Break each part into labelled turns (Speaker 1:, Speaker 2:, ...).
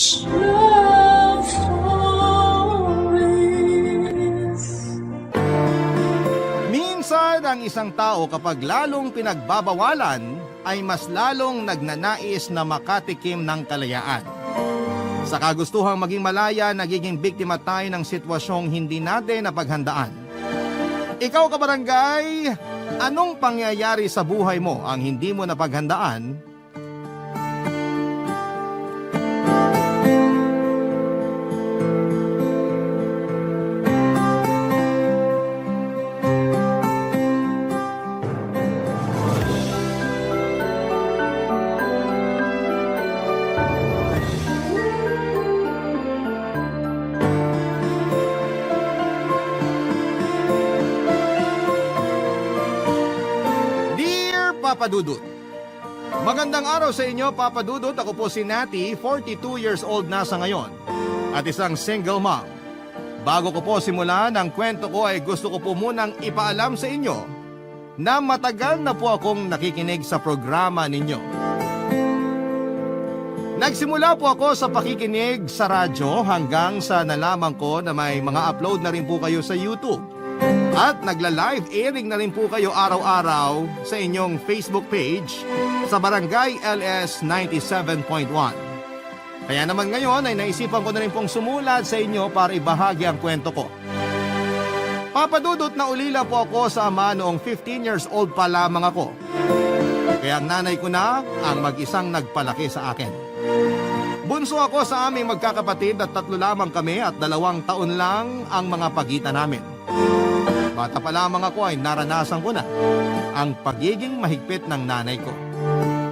Speaker 1: Love stories.
Speaker 2: Minsan ang isang tao kapag lalong pinagbabawalan ay mas lalong nagnanais na makatikim ng kalayaan. Sa kagustuhang maging malaya, nagiging biktima tayo ng sitwasyong hindi natin napaghandaan. Ikaw kabarangay, anong pangyayari sa buhay mo ang hindi mo napaghandaan? Papa Dudut. Magandang araw sa inyo, Papa Dudut. Ako po si Nati, 42 years old na sa ngayon at isang single mom. Bago ko po simulan ang kwento ko ay gusto ko po munang ipaalam sa inyo na matagal na po akong nakikinig sa programa ninyo. Nagsimula po ako sa pakikinig sa radyo hanggang sa nalaman ko na may mga upload na rin po kayo sa YouTube. At nagla-live airing na rin po kayo araw-araw sa inyong Facebook page sa Barangay LS 97.1. Kaya naman ngayon ay naisipan ko na rin pong sumulat sa inyo para ibahagi ang kwento ko. Papadudot na ulila po ako sa ama noong 15 years old pa lamang ako. Kaya ang nanay ko na ang mag-isang nagpalaki sa akin. Bunso ako sa aming magkakapatid at 3 lamang kami at 2 taon lang ang mga pagitan namin. Bata pa lamang ako ay naranasan ko na ang pagiging mahigpit ng nanay ko.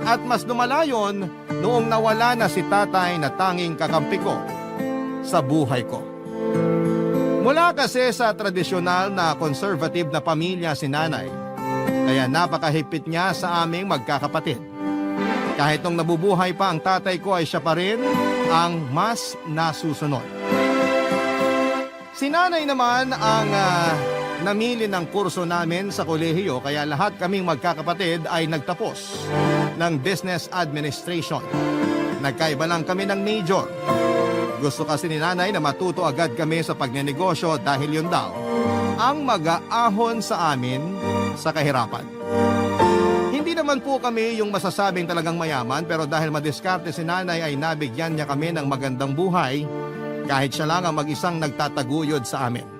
Speaker 2: At mas lumalayon noong nawala na si tatay na tanging kakampi ko sa buhay ko. Mula kasi sa tradisyonal na conservative na pamilya si nanay, kaya napakahigpit niya sa aming magkakapatid. Kahit nung nabubuhay pa ang tatay ko ay siya pa rin ang mas nasusunod. Si nanay naman ang namili ng kurso namin sa kolehiyo kaya lahat kaming magkakapatid ay nagtapos ng business administration. Nagkaiba lang kami ng major. Gusto kasi ni nanay na matuto agad kami sa pagnenegosyo dahil yun daw ang mag-aahon sa amin sa kahirapan. Hindi naman po kami yung masasabing talagang mayaman pero dahil madiskarte si nanay ay nabigyan niya kami ng magandang buhay kahit siya lang ang mag-isang nagtataguyod sa amin.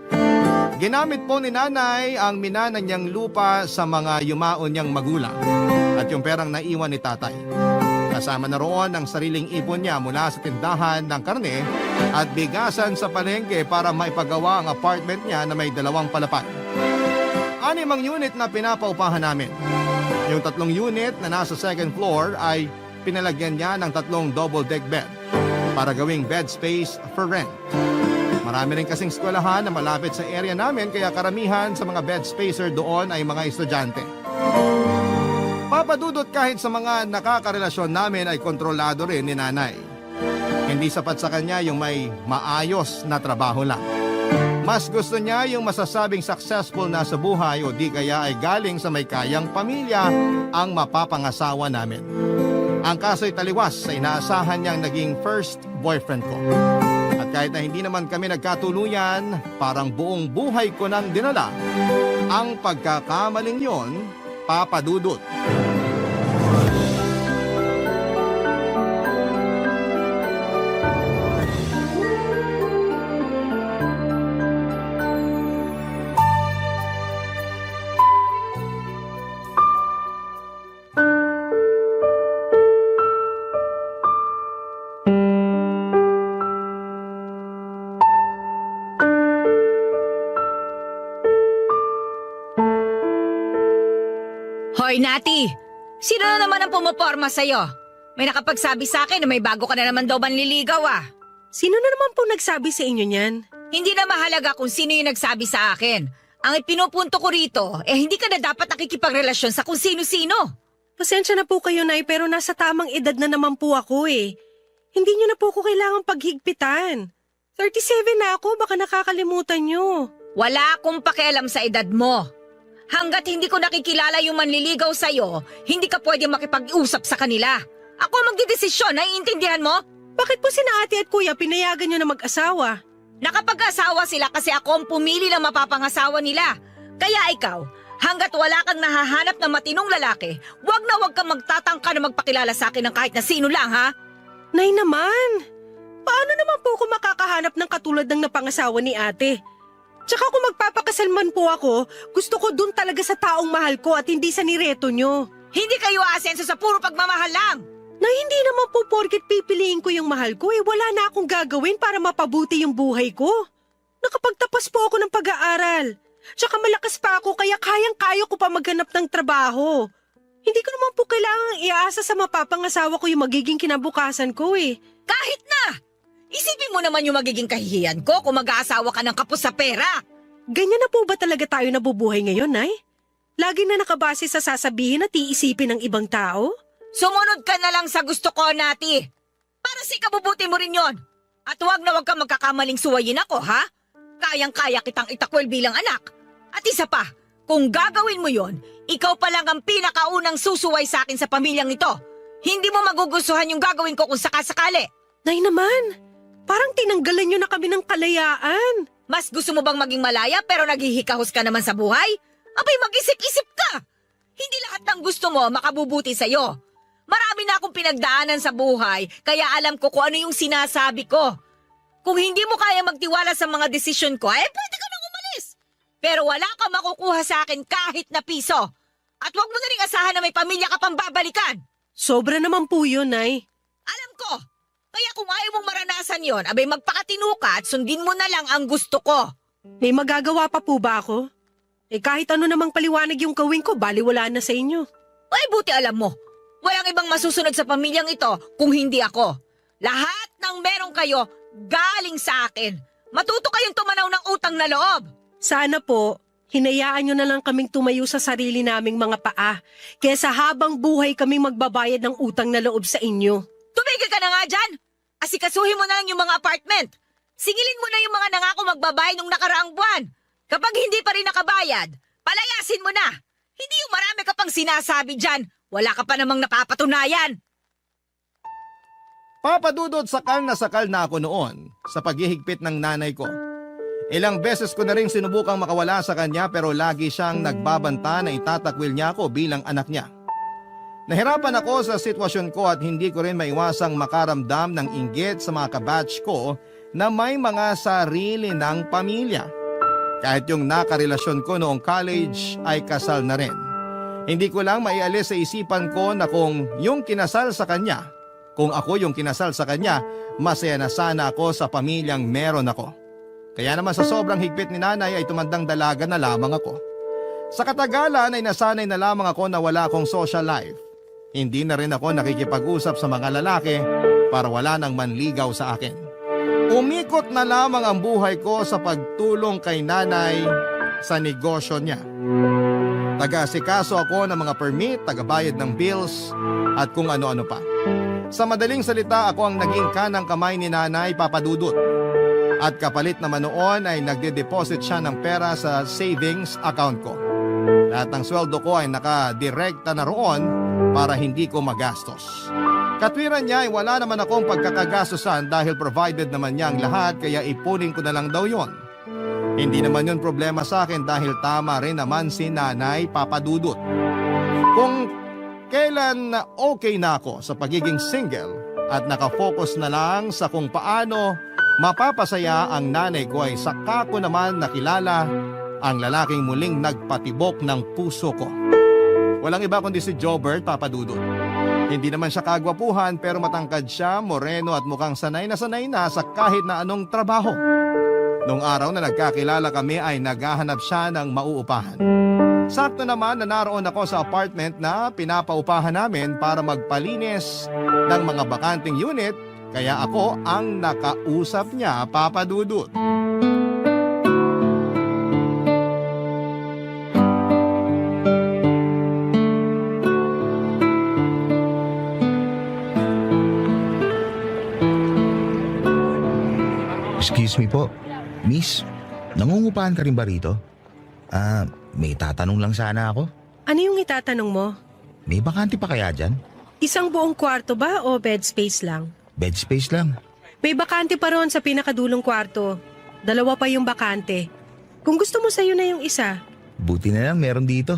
Speaker 2: Ginamit po ni nanay ang minana niyang lupa sa mga yumaon niyang magulang at yung perang naiwan ni tatay. Kasama na roon ang sariling ipon niya mula sa tindahan ng karne at bigasan sa palengke para maipagawa ang apartment niya na may 2 palapag. 6 unit na pinapaupahan namin. Yung 3 unit na nasa 2nd floor ay pinalagyan niya ng 3 double-deck bed para gawing bed space for rent. Marami rin kasing eskwelahan na malapit sa area namin kaya karamihan sa mga bed spacer doon ay mga estudyante. Papadudot kahit sa mga nakakarelasyon namin ay kontrolado rin ni nanay. Hindi sapat sa kanya yung may maayos na trabaho lang. Mas gusto niya yung masasabing successful na sa buhay o di kaya ay galing sa may kayang pamilya ang mapapangasawa namin. Ang kaso'y taliwas sa inaasahan niyang naging first boyfriend ko. At kahit na hindi naman kami nagkatuluyan, parang buong buhay ko nang dinala ang pagkakamaling yon, Papa Dudut.
Speaker 3: Hoy, Nati! Sino na naman ang pumaporma sa'yo? May nakapagsabi sa akin na may bago ka na naman daw manliligaw ah.
Speaker 4: Sino na naman po nagsabi sa inyo niyan?
Speaker 3: Hindi na mahalaga kung sino yung nagsabi sa akin. Ang ipinupunto ko rito, hindi ka na dapat nakikipagrelasyon sa kung sino-sino.
Speaker 4: Pasensya na po kayo, Nay, pero nasa tamang edad na naman po ako eh. Hindi niyo na po ko kailangang paghigpitan. 37 na ako, baka nakakalimutan niyo.
Speaker 3: Wala akong pakialam sa edad mo. Hanggat hindi ko nakikilala yung manliligaw sa'yo, hindi ka pwede makipag-usap sa kanila. Ako magdidesisyon, naiintindihan mo?
Speaker 4: Bakit po sina ate at kuya pinayagan nyo na mag-asawa?
Speaker 3: Nakapag-asawa sila kasi ako ang pumili ng mapapangasawa nila. Kaya ikaw, hanggat wala kang nahahanap na matinong lalaki, wag kang magtatangka na magpakilala sa akin ng kahit na sino lang, ha?
Speaker 4: Nay naman, paano naman po ako makakahanap ng katulad ng napangasawa ni ate? Tsaka kung magpapakasal man po ako, gusto ko dun talaga sa taong mahal ko at hindi sa nireto nyo.
Speaker 3: Hindi kayo aasenso sa puro pagmamahal lang.
Speaker 4: Na hindi naman po porket pipiliin ko yung mahal ko, wala na akong gagawin para mapabuti yung buhay ko. Nakapagtapos po ako ng pag-aaral. Tsaka malakas pa ako kaya kayang-kaya ko pa maghanap ng trabaho. Hindi ko naman po kailangang iasa sa mapapangasawa ko yung magiging kinabukasan ko eh.
Speaker 3: Kahit na! Isipin mo naman yung magiging kahihiyan ko kung mag-aasawa ka ng kapos sa pera.
Speaker 4: Ganyan na po ba talaga tayo nabubuhay ngayon, Nay? Lagi na nakabase sa sasabihin at iisipin ng ibang tao?
Speaker 3: Sumunod ka na lang sa gusto ko, Nati. Para sa ikabubuti mo rin yon. At huwag na huwag kang magkakamaling suwayin ako, ha? Kayang-kaya kitang itakwil bilang anak. At isa pa, kung gagawin mo yon, ikaw pa lang ang pinakaunang susuway sa akin sa pamilyang ito. Hindi mo magugustuhan yung gagawin ko kung sakasakali.
Speaker 4: Nay naman, parang tinanggalan nyo na kami ng kalayaan.
Speaker 3: Mas gusto mo bang maging malaya pero naghihikahos ka naman sa buhay? Abay, mag-isip-isip ka! Hindi lahat ng gusto mo makabubuti sa'yo. Marami na akong pinagdaanan sa buhay, kaya alam ko kung ano yung sinasabi ko. Kung hindi mo kaya magtiwala sa mga desisyon ko, pwede ka nang umalis. Pero wala kang makukuha sa akin kahit na piso. At huwag mo na rin asahan na may pamilya ka pang babalikan.
Speaker 4: Sobra naman po yun, Nay.
Speaker 3: Alam ko. Kaya kung ayaw mong maranasan yon, abay magpakatino ka at sundin mo na lang ang gusto ko.
Speaker 4: May magagawa pa po ba ako? Kahit ano namang paliwanag yung gawin ko, baliwala na sa inyo.
Speaker 3: Ay, buti alam mo. Walang ibang masusunod sa pamilyang ito kung hindi ako. Lahat ng meron kayo, galing sa akin. Matuto kayong tumanaw ng utang na loob.
Speaker 4: Sana po, hinayaan nyo na lang kaming tumayo sa sarili naming mga paa, kesa habang buhay kaming magbabayad ng utang na loob sa inyo.
Speaker 3: Tumigil ka na nga dyan. Asikasuhin mo na lang yung mga apartment. Singilin mo na yung mga nangako magbabayad nung nakaraang buwan. Kapag hindi pa rin nakabayad, palayasin mo na. Hindi yung marami ka pang sinasabi dyan. Wala ka pa namang napapatunayan.
Speaker 2: Papadudod, sakal na ako noon sa paghihigpit ng nanay ko. Ilang beses ko na rin sinubukang makawala sa kanya pero lagi siyang nagbabanta na itatakwil niya ako bilang anak niya. Nahirapan ako sa sitwasyon ko at hindi ko rin maiwasang makaramdam ng inggit sa mga kabatch ko na may mga sarili ng pamilya. Kahit yung nakarelasyon ko noong college ay kasal na rin. Hindi ko lang maialis sa isipan ko na kung yung kinasal sa kanya, kung ako yung kinasal sa kanya, masaya na sana ako sa pamilyang meron ako. Kaya naman sa sobrang higpit ni nanay ay tumandang dalaga na lamang ako. Sa katagalan ay nasanay na lamang ako na wala akong social life. Hindi na rin ako nakikipag-usap sa mga lalaki para wala nang manligaw sa akin. Umikot na lamang ang buhay ko sa pagtulong kay nanay sa negosyo niya. Taga-asikaso ako ng mga permit, tagabayad ng bills at kung ano-ano pa. Sa madaling salita, ako ang naging kanang kamay ni nanay, Papadudot. At kapalit naman noon ay nagde-deposit siya ng pera sa savings account ko. Lahat ng sweldo ko ay nakadirekta na roon para hindi ko magastos. Katwiran niya ay wala naman akong pagkakagastosan dahil provided naman niya ang lahat kaya ipunin ko na lang daw yon. Hindi naman yun problema sa akin dahil tama rin naman si nanay, Papadudot. Kung kailan okay na ako sa pagiging single at nakafocus na lang sa kung paano mapapasaya ang nanay ko ay saka ko naman nakilala ang lalaking muling nagpatibok ng puso ko. Walang iba kundi si Jobert, Papadudot. Hindi naman siya kagwapuhan pero matangkad siya, moreno at mukhang sanay na sa kahit na anong trabaho. Noong araw na nagkakilala kami ay naghahanap siya ng mauupahan. Sakto naman na naroon ako sa apartment na pinapaupahan namin para magpalinis ng mga bakanting unit kaya ako ang nakausap niya, Papadudot.
Speaker 1: Excuse me po, Miss, nangungupahan ka rin ba rito? May tatanong lang sana ako.
Speaker 4: Ano yung itatanong mo?
Speaker 1: May bakante pa kaya dyan?
Speaker 4: Isang buong kwarto ba o bed space lang?
Speaker 1: Bed space lang.
Speaker 4: May bakante pa ron sa pinakadulong kwarto. 2 pa yung bakante. Kung gusto mo sa'yo na yung isa.
Speaker 1: Buti na lang meron dito.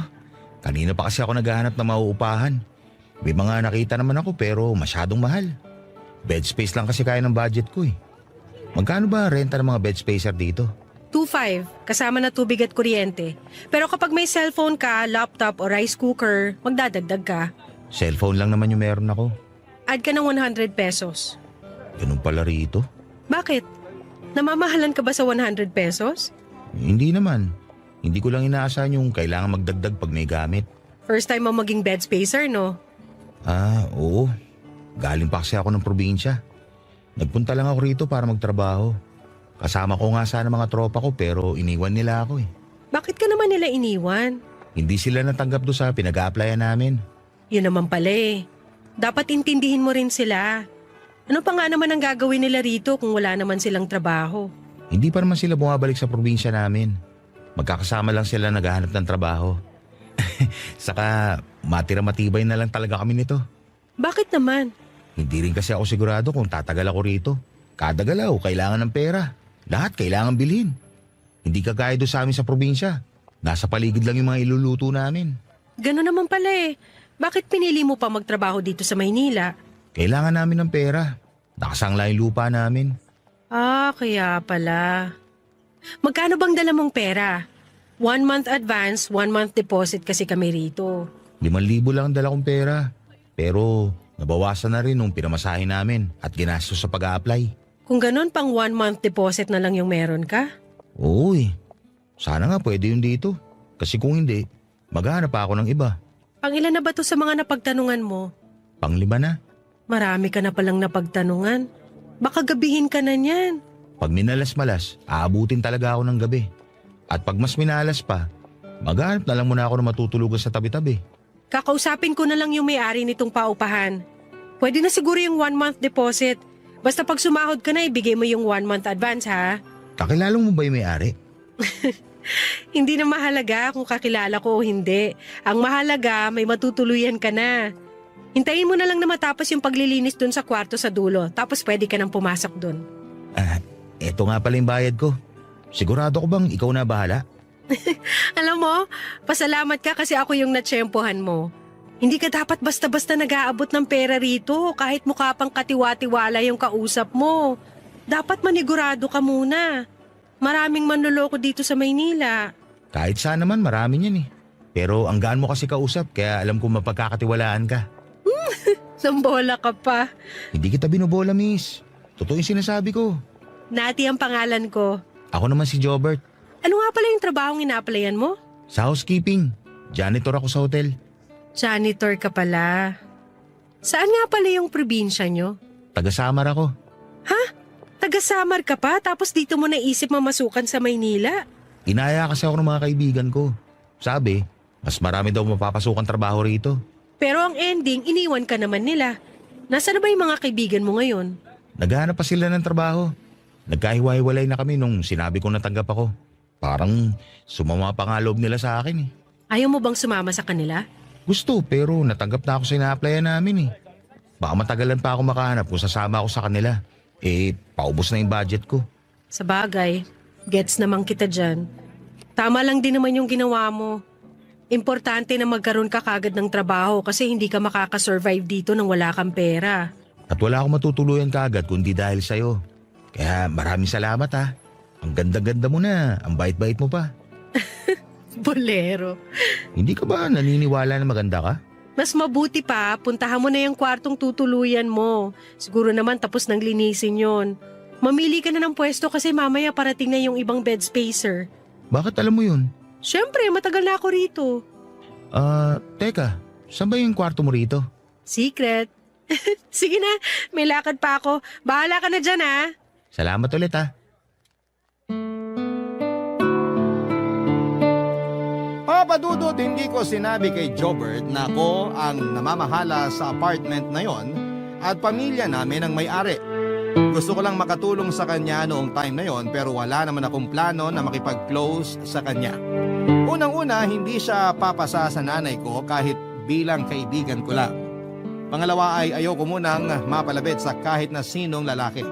Speaker 1: Kanina pa kasi ako naghahanap ng mauupahan. May mga nakita naman ako pero masyadong mahal. Bed space lang kasi kaya ng budget ko eh. Magkano ba renta ng mga bed spacer dito?
Speaker 4: 2.5, kasama na tubig at kuryente. Pero kapag may cellphone ka, laptop o rice cooker, magdadagdag ka.
Speaker 1: Cellphone lang naman yung meron ako.
Speaker 4: Add ka ng 100 pesos.
Speaker 1: Ganun pala rito.
Speaker 4: Bakit? Namamahalan ka ba sa 100 pesos?
Speaker 1: Hindi naman. Hindi ko lang inaasahan yung kailangan magdagdag pag may gamit.
Speaker 4: First time mo maging bed spacer, no?
Speaker 1: Oo. Galing pa kasi ako ng probinsya. Nagpunta lang ako rito para magtrabaho. Kasama ko nga sana mga tropa ko pero iniwan nila ako eh.
Speaker 4: Bakit ka naman nila iniwan?
Speaker 1: Hindi sila natanggap doon sa pinag-a-applyan namin.
Speaker 4: Yun naman pala eh. Dapat intindihin mo rin sila. Ano pa nga naman ang gagawin nila rito kung wala naman silang trabaho?
Speaker 1: Hindi pa naman sila bumabalik sa probinsya namin. Magkakasama lang sila naghahanap ng trabaho. Saka matira-matibay na lang talaga kami nito.
Speaker 4: Bakit naman?
Speaker 1: Hindi rin kasi ako sigurado kung tatagal ako rito. Kada galaw, kailangan ng pera. Lahat kailangan bilhin. Hindi kagaya doon sa amin sa probinsya. Nasa paligid lang yung mga iluluto namin.
Speaker 4: Gano'n naman pala eh. Bakit pinili mo pa magtrabaho dito sa Maynila?
Speaker 1: Kailangan namin ng pera. Nakasangla yung lupa namin.
Speaker 4: Kaya pala. Magkano bang dala mong pera? 1 month advance, 1 month deposit kasi kami rito.
Speaker 1: 5,000 lang ang dala kong pera. Pero nabawasan na rin nung pinamasahin namin at ginastos sa pag-a-apply.
Speaker 4: Kung ganun, pang 1 month deposit na lang yung meron ka?
Speaker 1: Oo eh. Sana nga pwede yun dito. Kasi kung hindi, maghahanap pa ako ng iba.
Speaker 4: Pang ilan na ba to sa mga napagtanungan mo?
Speaker 1: Pang-5 na.
Speaker 4: Marami ka na palang napagtanungan. Baka gabihin ka na niyan.
Speaker 1: Pag minalas-malas, aabutin talaga ako ng gabi. At pag mas minalas pa, maghahanap na lang muna ako ng matutulugan sa tabi-tabi.
Speaker 4: Kakausapin ko na lang yung may-ari nitong paupahan. Pwede na siguro yung 1 month deposit. Basta pag sumahod ka na, ibigay mo yung 1 month advance ha.
Speaker 1: Kakilala mo ba yung may-ari?
Speaker 4: Hindi na mahalaga kung kakilala ko o hindi. Ang mahalaga, may matutuluyan ka na. Hintayin mo na lang na matapos yung paglilinis dun sa kwarto sa dulo. Tapos pwede ka nang pumasok dun.
Speaker 1: Eto nga pala yung bayad ko. Sigurado ko bang ikaw na bahala?
Speaker 4: Alam mo, pasalamat ka kasi ako yung natsyempohan mo. Hindi ka dapat basta-basta nag-aabot ng pera rito kahit mukha pang katiwa-tiwala yung kausap mo. Dapat manigurado ka muna. Maraming manloloko dito sa Maynila.
Speaker 1: Kahit saan naman, marami niyan eh. Pero ang gaan mo kasi kausap kaya alam kong mapagkakatiwalaan ka.
Speaker 4: Sambola ka pa.
Speaker 1: Hindi kita binobola, miss. Totoo yung sinasabi ko.
Speaker 4: Nati ang pangalan ko.
Speaker 1: Ako naman si Jobert.
Speaker 4: Ano nga pala yung trabahong ina-applyan mo?
Speaker 1: Sa housekeeping. Janitor ako sa hotel.
Speaker 4: Janitor ka pala. Saan nga pala yung probinsya nyo?
Speaker 1: Taga-Samar ako.
Speaker 4: Taga-Samar ka pa tapos dito mo naisip mamasukan sa Maynila?
Speaker 1: Inaya kasi ako ng mga kaibigan ko. Sabi, mas marami daw mapapasukan trabaho rito.
Speaker 4: Pero ang ending, iniwan ka naman nila. Nasaan na ba yung mga kaibigan mo ngayon?
Speaker 1: Naghahanap pa sila ng trabaho. Nagkahiwa-hiwalay na kami nung sinabi kong natanggap ako. Parang sumama pa nga loob nila sa akin eh.
Speaker 4: Ayaw mo bang sumama sa kanila?
Speaker 1: Gusto pero natanggap na ako sa ina-applyan namin eh. Baka matagalan pa ako makahanap kung sasama ako sa kanila. Paubos na yung budget ko.
Speaker 4: Sa bagay, gets naman kita dyan. Tama lang din naman yung ginawa mo. Importante na magkaroon ka kagad ng trabaho kasi hindi ka makakasurvive dito nang wala kang pera.
Speaker 1: At wala akong matutuluyan kagad kundi dahil sa'yo. Kaya maraming salamat ha. Ang ganda-ganda mo na, ang bait-bait mo pa.
Speaker 4: Bolero.
Speaker 1: Hindi ka ba naniniwala na maganda ka?
Speaker 4: Mas mabuti pa, puntahan mo na yung kwartong tutuluyan mo. Siguro naman tapos nang linisin yon. Mamili ka na ng pwesto kasi mamaya parating na yung ibang bed spacer.
Speaker 1: Bakit alam mo yun?
Speaker 4: Siyempre, matagal na ako rito.
Speaker 1: Teka, saan ba yung kwarto mo rito?
Speaker 4: Secret. Sige na, may lakad pa ako. Bahala ka na dyan ha.
Speaker 1: Salamat ulit ha.
Speaker 2: Papadudot, hindi ko sinabi kay Jobert na ako ang namamahala sa apartment na yon at pamilya namin ang may-ari. Gusto ko lang makatulong sa kanya noong time na yon pero wala naman akong plano na makipag-close sa kanya. Unang-una, hindi siya papasa sa nanay ko kahit bilang kaibigan ko lang. Pangalawa ay ayoko munang mapalapit sa kahit na sinong lalaki.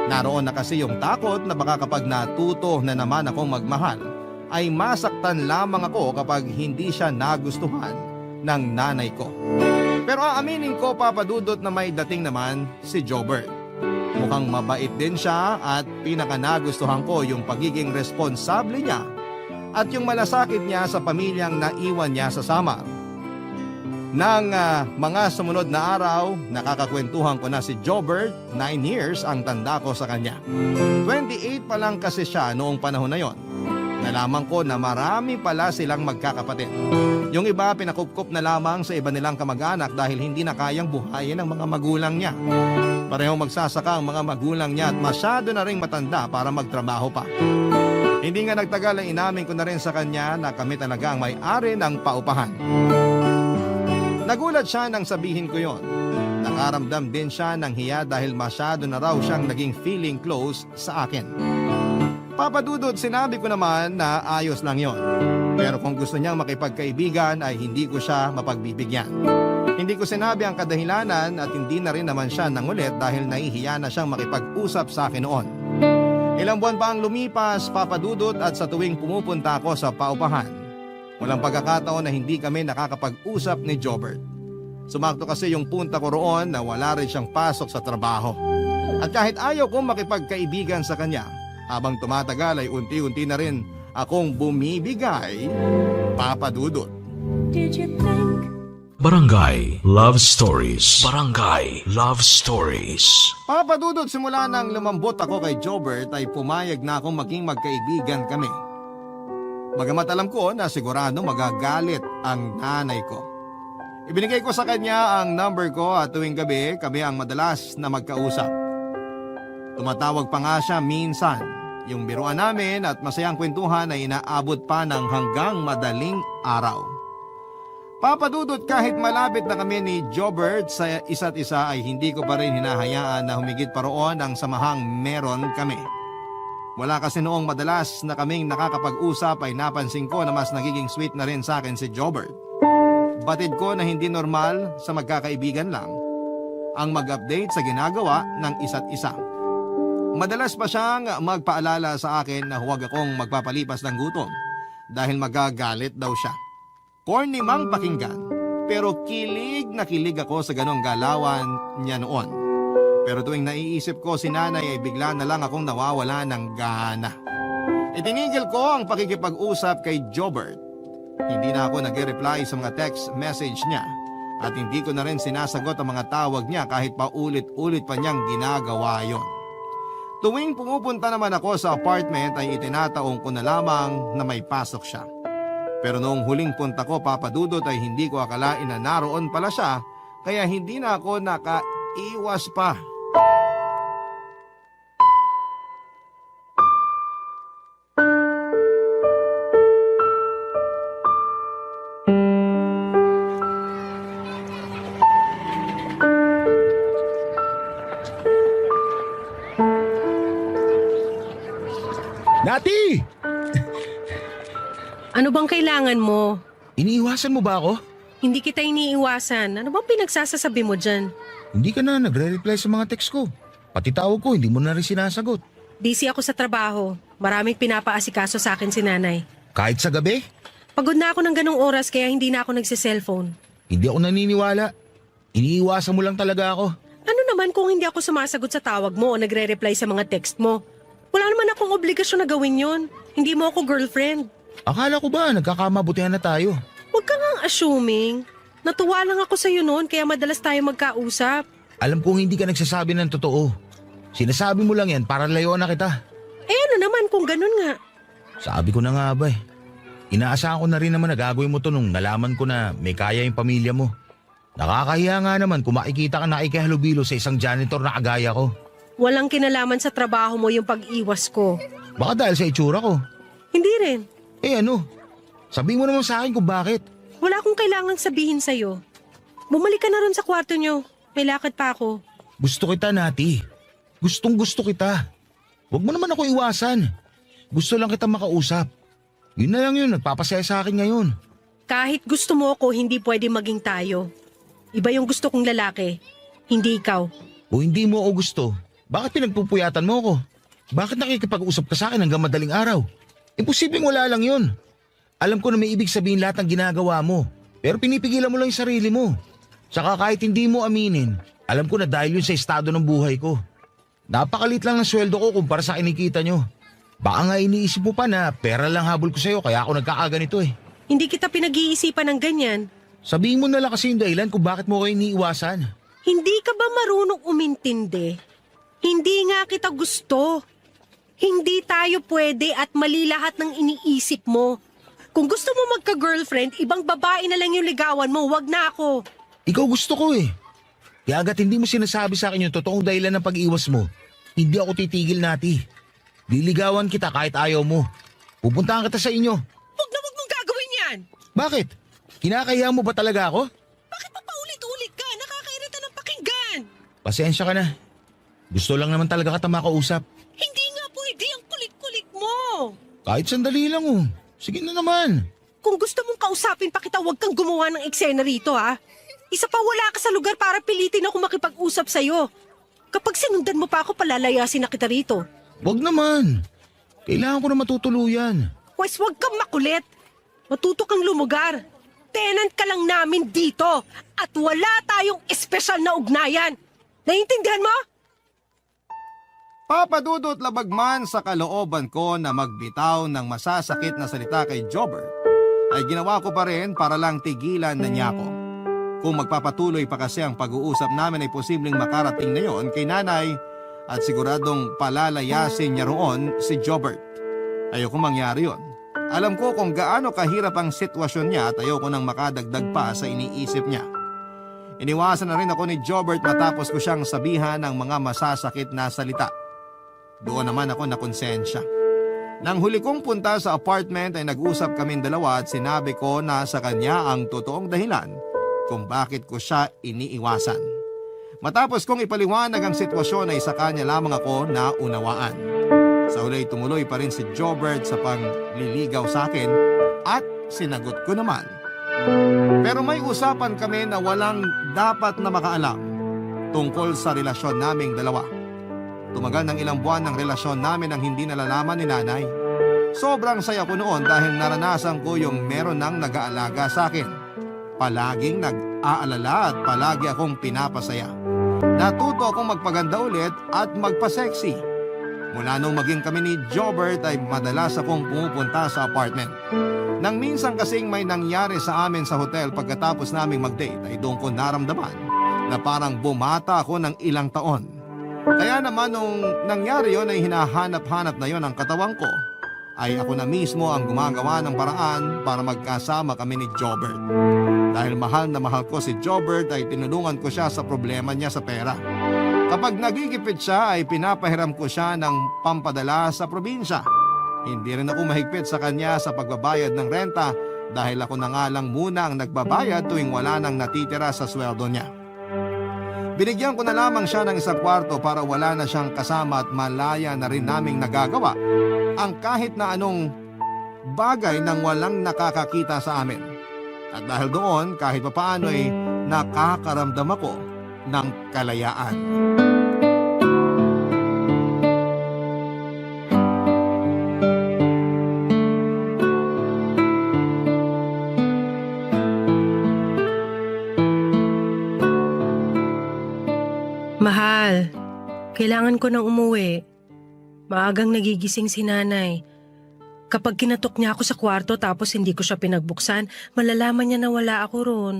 Speaker 2: Naroon na kasi yung takot na baka kapag natuto na naman akong magmahal, ay masaktan lamang ako kapag hindi siya nagustuhan ng nanay ko. Pero aaminin ko, Papa Dudut, na may dating naman si Jobert. Mukhang mabait din siya at pinaka nagustuhan ko yung pagiging responsable niya at yung malasakit niya sa pamilyang naiwan niya sa Samar. Nang mga sumunod na araw, nakakakwentuhan ko na si Jobert, 9 years ang tanda ko sa kanya. 28 pa lang kasi siya noong panahon na yon. Nalaman ko na marami pala silang magkakapatid. Yung iba pinakupkup na lamang sa iba nilang kamag-anak dahil hindi na kayang buhayin ng mga magulang niya. Parehong magsasaka ang mga magulang niya at masyado na ring matanda para magtrabaho pa. Hindi nga nagtagal ay inamin ko na rin sa kanya na kami talaga ang may-ari ng paupahan. Nagulat siya nang sabihin ko yon. Nakaramdam din siya ng hiya dahil masyado na raw siyang naging feeling close sa akin. Papa Dudut, sinabi ko naman na ayos lang yon. Pero kung gusto niyang makipagkaibigan ay hindi ko siya mapagbibigyan. Hindi ko sinabi ang kadahilanan at hindi na rin naman siya nangulit dahil nahihiya na siyang makipag-usap sa akin noon. Ilang buwan pa ang lumipas, Papa Dudut, at sa tuwing pumupunta ako sa paupahan, walang pagkakataon na hindi kami nakakapag-usap ni Jobert. Sumakto kasi yung punta ko roon na wala rin siyang pasok sa trabaho. At kahit ayaw kong makipagkaibigan sa kanya, habang tumatagal ay unti-unti na rin akong bumibigay, Papa Dudut.
Speaker 5: Barangay Love Stories. Barangay Love Stories.
Speaker 2: Papa Dudut, simula nang lumambot ako kay Jobert ay pumayag na akong maging magkaibigan kami. Bagamat alam ko na sigurado magagalit ang nanay ko. Ibinigay ko sa kanya ang number ko at tuwing gabi kami ang madalas na magkausap. Tumatawag pa nga siya minsan. Yung biruan namin at masayang kwentuhan ay inaabot pa ng hanggang madaling araw. Papa Dudut, kahit malapit na kami ni Jobert sa isa't isa ay hindi ko pa rin hinahayaan na humigit pa roon ang samahang meron kami. Wala kasi noong madalas na kaming nakakapag-usap ay napansin ko na mas nagiging sweet na rin sa akin si Jobert. Batid ko na hindi normal sa magkakaibigan lang ang mag-update sa ginagawa ng isa't isa. Madalas pa siyang magpaalala sa akin na huwag akong magpapalipas ng gutom dahil magagalit daw siya. Corny mang pakinggan, pero kilig na kilig ako sa ganong galawan niya noon. Pero tuwing naiisip ko si nanay ay bigla na lang akong nawawala ng gana. Itinigil ko ang pakikipag-usap kay Jobert. Hindi na ako nag-reply sa mga text message niya at hindi ko na rin sinasagot ang mga tawag niya kahit paulit-ulit pa niyang ginagawa yon. Tuwing pumupunta naman ako sa apartment ay itinataong ko na lamang na may pasok siya. Pero noong huling punta ko, Papa Dudut, ay hindi ko akalain na naroon pala siya kaya hindi na ako nakaiwas pa.
Speaker 1: Nati!
Speaker 4: Ano bang kailangan mo?
Speaker 1: Iniiwasan mo ba ako?
Speaker 4: Hindi kita iniiwasan. Ano bang pinagsasasabi mo dyan?
Speaker 1: Hindi ka na nagre-reply sa mga text ko. Pati tawag ko, hindi mo na rin sinasagot.
Speaker 4: Busy ako sa trabaho. Maraming pinapaasikaso sa akin si nanay.
Speaker 1: Kahit sa gabi,
Speaker 4: Pagod na ako ng ganong oras kaya hindi na ako nagsiselfone.
Speaker 1: hindi ako naniniwala. Iniiwasan mo lang talaga ako.
Speaker 4: Ano naman kung hindi ako sumasagot sa tawag mo o nagre-reply sa mga text mo? Wala naman akong obligasyon na gawin yon. Hindi mo ako girlfriend.
Speaker 1: Akala ko ba nagkakamabutihan na tayo?
Speaker 4: Huwag ka ngang assuming. Natuwa lang ako sa'yo noon kaya madalas tayo magkausap.
Speaker 1: Alam kong hindi ka nagsasabi ng totoo. Sinasabi mo lang yan para layuan na kita.
Speaker 4: Eh ano naman kung ganun nga?
Speaker 1: Sabi ko na nga ba eh. Inaasahan ko na rin naman na gagawin mo to nung nalaman ko na may kaya yung pamilya mo. Nakakahiya nga naman kung makikita ka nakikihalubilo sa isang janitor na kagaya ko.
Speaker 4: Walang kinalaman sa trabaho mo yung pag-iwas ko.
Speaker 1: Baka dahil sa itsura ko.
Speaker 4: Hindi rin.
Speaker 1: Eh ano? Sabihin mo naman sa akin kung bakit.
Speaker 4: Wala akong kailangang sabihin sa'yo. Bumalik ka na rin sa kwarto nyo. May lakad pa ako.
Speaker 1: Gusto kita, Nati. Gustong gusto kita. Huwag mo naman ako iwasan. Gusto lang kita makausap. Yun na lang yun, nagpapasaya sa akin ngayon.
Speaker 4: Kahit gusto mo ako, hindi pwede maging tayo. Iba yung gusto kong lalaki. Hindi ikaw.
Speaker 1: O hindi mo ako gusto, bakit pinagpupuyatan mo ako? Bakit nakikipag-usap ka sa akin hanggang madaling araw? Imposibleng wala lang yun. Alam ko na may ibig sabihin lahat ng ginagawa mo, pero pinipigilan mo lang yung sarili mo. Tsaka kahit hindi mo aminin, alam ko na dahil yun sa estado ng buhay ko. Napakalit lang ng sweldo ko kumpara sa kinikita nyo. Baka nga iniisip mo pa na pera lang habol ko sa'yo kaya ako nagkakaganito eh.
Speaker 4: Hindi kita pinag-iisipan ng ganyan.
Speaker 1: Sabihin mo na lang kasi yung dahilan kung bakit mo ko iniiwasan.
Speaker 4: Hindi ka ba marunong umintindi? Hindi nga kita gusto. Hindi tayo pwede at mali lahat ng iniisip mo. Kung gusto mo magka-girlfriend, ibang babae na lang yung ligawan mo, wag na ako.
Speaker 1: Ikaw gusto ko eh. Kaya agad hindi mo sinasabi sa akin yung totoong dahilan ng pag-iwas mo, hindi ako titigil nati. Liligawan kita kahit ayaw mo. Pupuntahan kita sa inyo.
Speaker 4: Wag na wag mong gagawin yan.
Speaker 1: Bakit? Kinakaya mo ba talaga ako?
Speaker 4: Bakit pa paulit-ulit ka? Nakakairita ng pakinggan.
Speaker 1: Pasensya ka na. Gusto lang naman talaga kita makausap.
Speaker 4: Hindi nga pwede ang kulit-kulit mo.
Speaker 1: Kahit sandali lang oh. Sige na naman.
Speaker 4: Kung gusto mong kausapin pa kita, huwag kang gumawa ng eksena rito, ha? Isa pa wala ka sa lugar para pilitin ako makipag-usap sa'yo. Kapag sinundan mo pa ako, palalayasin na kita rito.
Speaker 1: Wag naman. Kailangan ko na matutuluyan.
Speaker 4: Pwes huwag kang makulit. Matuto kang lumugar. Tenant ka lang namin dito. At wala tayong espesyal na ugnayan. Naiintindihan mo?
Speaker 2: Papadudot labagman sa kalooban ko na magbitaw ng masasakit na salita kay Jobert, ay ginawa ko pa rin para lang tigilan na niya ako. Kung magpapatuloy pa kasi ang pag-uusap namin ay posibleng makarating na yon kay nanay at siguradong palalayasin niya roon si Jobert. Ayoko mangyari yon. Alam ko kung gaano kahirap ang sitwasyon niya at ayoko nang makadagdag pa sa iniisip niya. Iniwasan na rin ako ni Jobert matapos ko siyang sabihan ng mga masasakit na salita. Doon naman ako nakonsensya. Nang huli kong punta sa apartment ay nag-usap kaming dalawa at sinabi ko na sa kanya ang totoong dahilan kung bakit ko siya iniiwasan. Matapos kong ipaliwanag ang sitwasyon ay sa kanya lamang ako naunawaan. Sa huli tumuloy pa rin si Jobert sa pangliligaw sa akin at sinagot ko naman. Pero may usapan kami na walang dapat na makaalam tungkol sa relasyon naming dalawa. Tumagal ng ilang buwan ng relasyon namin ang hindi nalalaman ni nanay. Sobrang saya ko noon dahil naranasan ko yung meron nang nag-aalaga sa akin. Palaging nag-aalala at palagi akong pinapasaya. Natuto akong magpaganda ulit at magpa-sexy. Mula nung maging kami ni Jobert ay madalas akong pumupunta sa apartment. Nang minsan kasing may nangyari sa amin sa hotel pagkatapos naming mag-date ay doon ko naramdaman na parang bumata ako ng ilang taon. Kaya naman nung nangyari yon ay hinahanap-hanap na yon ang katawan ko, ay ako na mismo ang gumagawa ng paraan para magkasama kami ni Jobert. Dahil mahal na mahal ko si Jobert ay tinulungan ko siya sa problema niya sa pera. Kapag nagigipit siya ay pinapahiram ko siya ng pampadala sa probinsya. Hindi rin ako mahigpit sa kanya sa pagbabayad ng renta dahil ako na nga lang muna ang nagbabayad tuwing wala nang natitira sa sweldo niya. Binigyan ko na lamang siya ng isang kwarto para wala na siyang kasama at malaya na rin naming nagagawa ang kahit na anong bagay nang walang nakakakita sa amin. At dahil doon, kahit papaano ay nakakaramdam ako ng kalayaan.
Speaker 4: Mahal, kailangan ko nang umuwi. Maagang nagigising si nanay. Kapag kinatok niya ako sa kwarto tapos hindi ko siya pinagbuksan, malalaman niya na wala ako ron.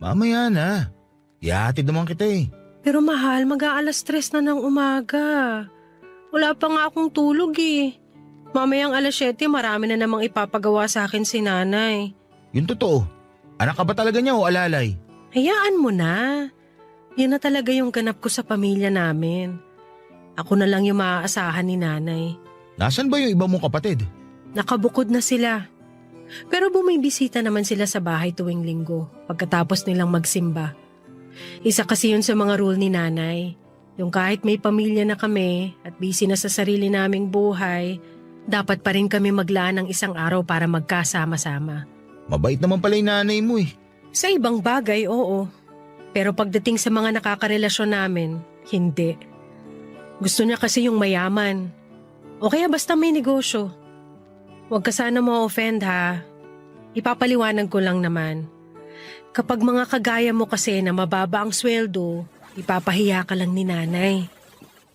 Speaker 1: Mamaya na. Ihahatid naman kita eh.
Speaker 4: Pero mahal, mag-aalas 3 na ng umaga. Wala pa nga akong tulog eh. Mamayang alas 7, marami na namang ipapagawa sa akin si nanay.
Speaker 1: Yun totoo. Anak ka ba talaga niya o alalay?
Speaker 4: Hayaan mo na. Yan na talaga yung ganap ko sa pamilya namin. Ako na lang yung maaasahan ni nanay.
Speaker 1: Nasaan ba yung iba mong kapatid?
Speaker 4: Nakabukod na sila. Pero bumibisita naman sila sa bahay tuwing linggo pagkatapos nilang magsimba. Isa kasi yun sa mga rule ni nanay. Yung kahit may pamilya na kami at busy na sa sarili naming buhay, dapat pa rin kami maglaan ng isang araw para magkasama-sama.
Speaker 1: Mabait naman pala yung nanay mo eh.
Speaker 4: Sa ibang bagay, oo. Pero pagdating sa mga nakakarelasyon namin, hindi. Gusto niya kasi yung mayaman. O kaya basta may negosyo. Huwag ka sana ma-offend ha. Ipapaliwanag ko lang naman. Kapag mga kagaya mo kasi na mababa ang sweldo, ipapahiya ka lang ni nanay.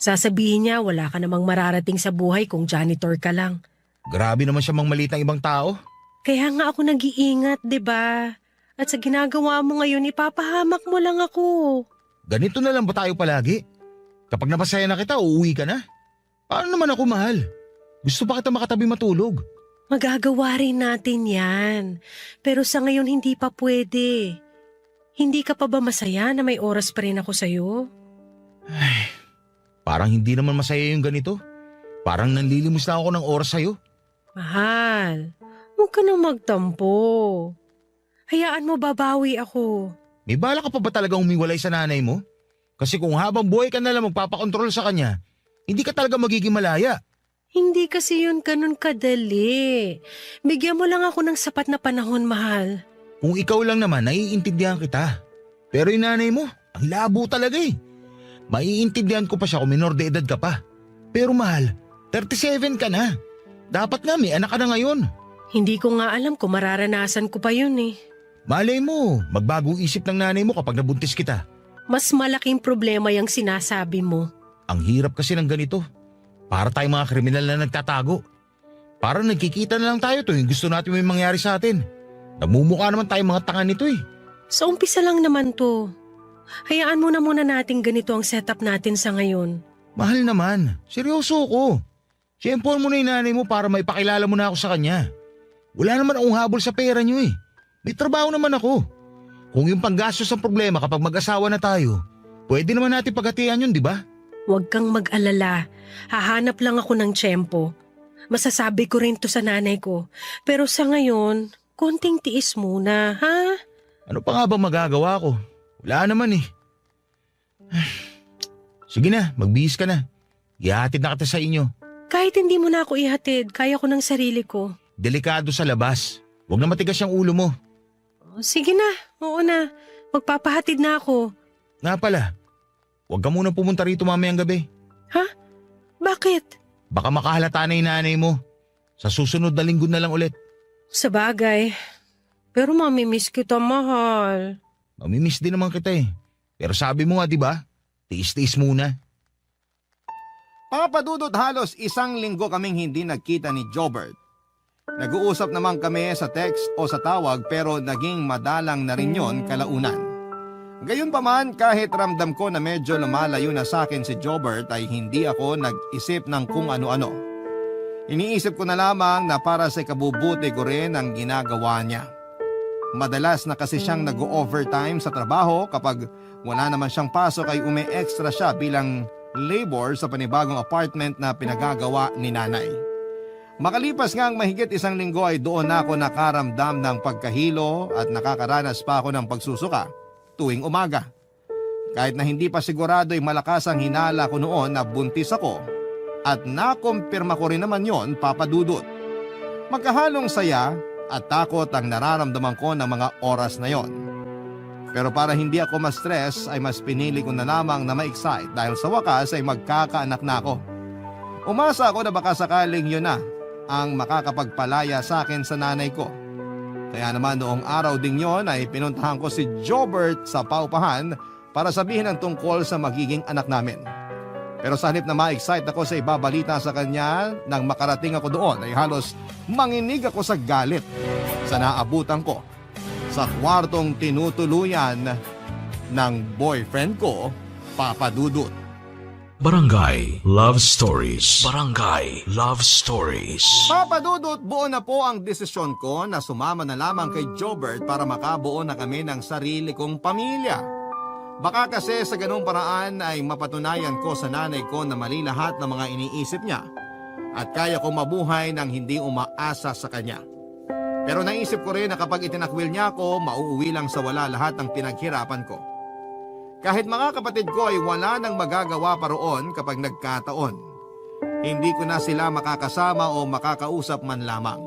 Speaker 4: Sasabihin niya wala ka namang mararating sa buhay kung janitor ka lang.
Speaker 1: Grabe naman siya mangmalit ng ibang tao.
Speaker 4: Kaya nga ako nag-iingat, 'di ba? At sa ginagawa mo ngayon, ipapahamak mo lang ako.
Speaker 1: Ganito na lang ba tayo palagi? Kapag napasaya na kita, uuwi ka na. Paano naman ako, mahal? Gusto pa kita makatabi matulog.
Speaker 4: Magagawa rin natin yan. Pero sa ngayon hindi pa pwede. Hindi ka pa ba masaya na may oras pa rin ako sa'yo?
Speaker 1: Parang hindi naman masaya yung ganito. Parang nanlilimos na ako ng oras sa'yo.
Speaker 4: Mahal, huwag ka nang magtampo. Hayaan mo babawi ako.
Speaker 1: May bala ka pa ba talagang humiwalay sa nanay mo? Kasi kung habang buhay ka nalang magpapakontrol sa kanya, hindi ka talaga magiging malaya.
Speaker 4: Hindi kasi yun ganun kadali. Bigyan mo lang ako ng sapat na panahon, mahal.
Speaker 1: Kung ikaw lang naman, naiintindihan kita. Pero yung nanay mo, ang labo talaga eh. Maiintindihan ko pa siya kung minor de edad ka pa. Pero mahal, 37 ka na. Dapat nga may anak ka na ngayon.
Speaker 4: Hindi ko nga alam kung mararanasan ko pa yun eh.
Speaker 1: Malay mo, magbagong isip ng nanay mo kapag nabuntis kita.
Speaker 4: Mas malaking problema yung sinasabi mo.
Speaker 1: Ang hirap kasi ng ganito. Para tayong mga kriminal na nagtatago. Para nagkikita na lang tayo tuwing gusto natin may mangyari sa atin. Namumukha naman tayong mga tanga nito eh.
Speaker 4: Sa umpisa lang naman to. Hayaan muna natin ganito ang setup natin sa ngayon.
Speaker 1: Mahal naman, seryoso ko. Siyempohan mo na yung nanay mo para maipakilala mo na ako sa kanya. Wala naman akong habol sa pera niyo eh. May trabaho naman ako. Kung yung panggastos ang problema kapag mag-asawa na tayo, pwede naman natin paghatian yun, di ba?
Speaker 4: Huwag kang mag-alala. Hahanap lang ako ng tiyempo. Masasabi ko rin to sa nanay ko. Pero sa ngayon, konting tiis muna, ha?
Speaker 1: Ano pa nga ba magagawa ko? Wala naman eh. Sige na, magbihis ka na. Ihatid na kita sa inyo.
Speaker 4: Kahit hindi mo na ako ihatid, kaya ko ng sarili ko.
Speaker 1: Delikado sa labas. Huwag na matigas yung ulo mo.
Speaker 4: Sige na, oo na. Magpapahatid na ako.
Speaker 1: Nga pala, huwag ka muna pumunta rito mamayang gabi.
Speaker 4: Ha? Bakit?
Speaker 1: Baka makahalata na yung nanay mo. Sa susunod na linggo na lang ulit.
Speaker 4: Sa bagay. Pero mamimiss kita, mahal.
Speaker 1: Mamimiss din naman kita eh. Pero sabi mo nga diba, tiis-tiis muna.
Speaker 2: Papadudot halos isang linggo kaming hindi nagkita ni Jobert. Nag-uusap naman kami sa text o sa tawag pero naging madalang na rin yon kalaunan. Gayunpaman kahit ramdam ko na medyo lumalayo na sa akin si Jobert ay hindi ako nag-isip ng kung ano-ano. Iniisip ko na lamang na para sa ikabubuti ko rin ang ginagawa niya. Madalas na kasi siyang nag-overtime sa trabaho kapag wala naman siyang pasok ay umi-extra siya bilang labor sa panibagong apartment na pinagagawa ni nanay. Makalipas nga ang mahigit isang linggo ay doon na ako nakaramdam ng pagkahilo at nakakaranas pa ako ng pagsusuka tuwing umaga. Kahit na hindi pa sigurado ay malakas ang hinala ko noon na buntis ako at nakumpirma ko rin naman yon, papadudot. Magkahalong saya at takot ang nararamdaman ko ng mga oras na yon. Pero para hindi ako ma-stress ay mas pinili ko na lamang na ma-excite dahil sa wakas ay magkakaanak na ako. Umasa ako na baka sakaling yun na ang makakapagpalaya sa akin sa nanay ko. Kaya naman noong araw ding yon ay pinuntahan ko si Jobert sa paupahan para sabihin ang tungkol sa magiging anak namin. Pero sa halip na ma-excite ako sa ibabalita sa kanya nang makarating ako doon ay halos manginig ako sa galit sa naabutan ko sa kwartong tinutuluyan ng boyfriend ko, papadudot.
Speaker 5: Barangay Love Stories. Barangay Love Stories.
Speaker 2: Papadudot, buo na po ang desisyon ko na sumama na lamang kay Jobert para makabuo na kami ng sarili kong pamilya. Baka kasi sa ganung paraan ay mapatunayan ko sa nanay ko na mali lahat ng mga iniisip niya at kaya kong mabuhay ng hindi umaasa sa kanya. Pero naisip ko rin na kapag itinakwil niya ako, mauuwi lang sa wala lahat ng pinaghirapan ko. Kahit mga kapatid ko ay wala nang magagawa pa roon kapag nagkataon. Hindi ko na sila makakasama o makakausap man lamang.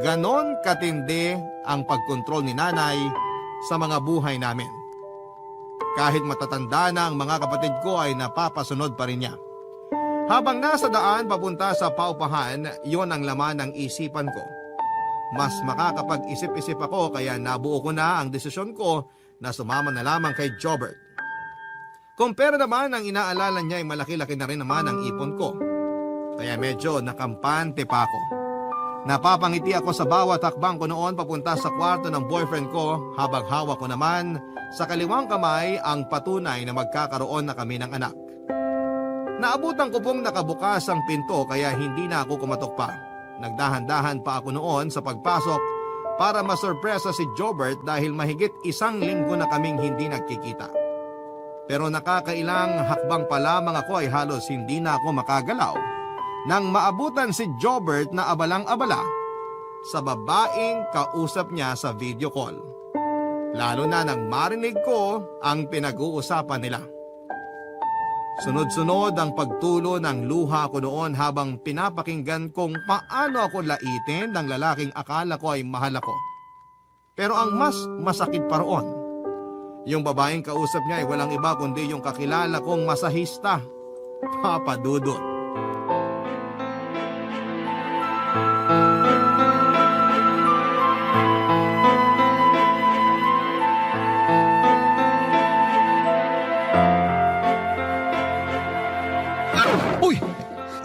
Speaker 2: Ganon katindi ang pagkontrol ni nanay sa mga buhay namin. Kahit matatanda na ang mga kapatid ko ay napapasunod pa rin niya. Habang nasa daan papunta sa paupahan, yon ang laman ng isipan ko. Mas makakapag-isip-isip ako kaya nabuo ko na ang desisyon ko na sumama na lamang kay Jobert. Kung pera naman ang inaalala niya ay malaki-laki na rin naman ang ipon ko. Kaya medyo nakampante pa ako. Napapangiti ako sa bawat hakbang ko noon papunta sa kwarto ng boyfriend ko habang hawak ko naman sa kaliwang kamay ang patunay na magkakaroon na kami ng anak. Naabutan ko pong nakabukas ang pinto kaya hindi na ako kumatok pa. Nagdahan-dahan pa ako noon sa pagpasok para masurpresa si Jobert dahil mahigit 1 linggo na kaming hindi nagkikita. Pero nakakailang hakbang pa lamang ako ay halos hindi na ako makagalaw nang maabutan si Jobert na abalang-abala sa babaeng kausap niya sa video call. Lalo na nang marinig ko ang pinag-uusapan nila. Sunod-sunod ang pagtulo ng luha ko noon habang pinapakinggan kung paano ako laitin ng lalaking akala ko ay mahal ako. Pero ang mas masakit pa roon, yung babaeng kausap niya ay walang iba kundi yung kakilala kong masahista, Papa Dudut.
Speaker 1: Uy!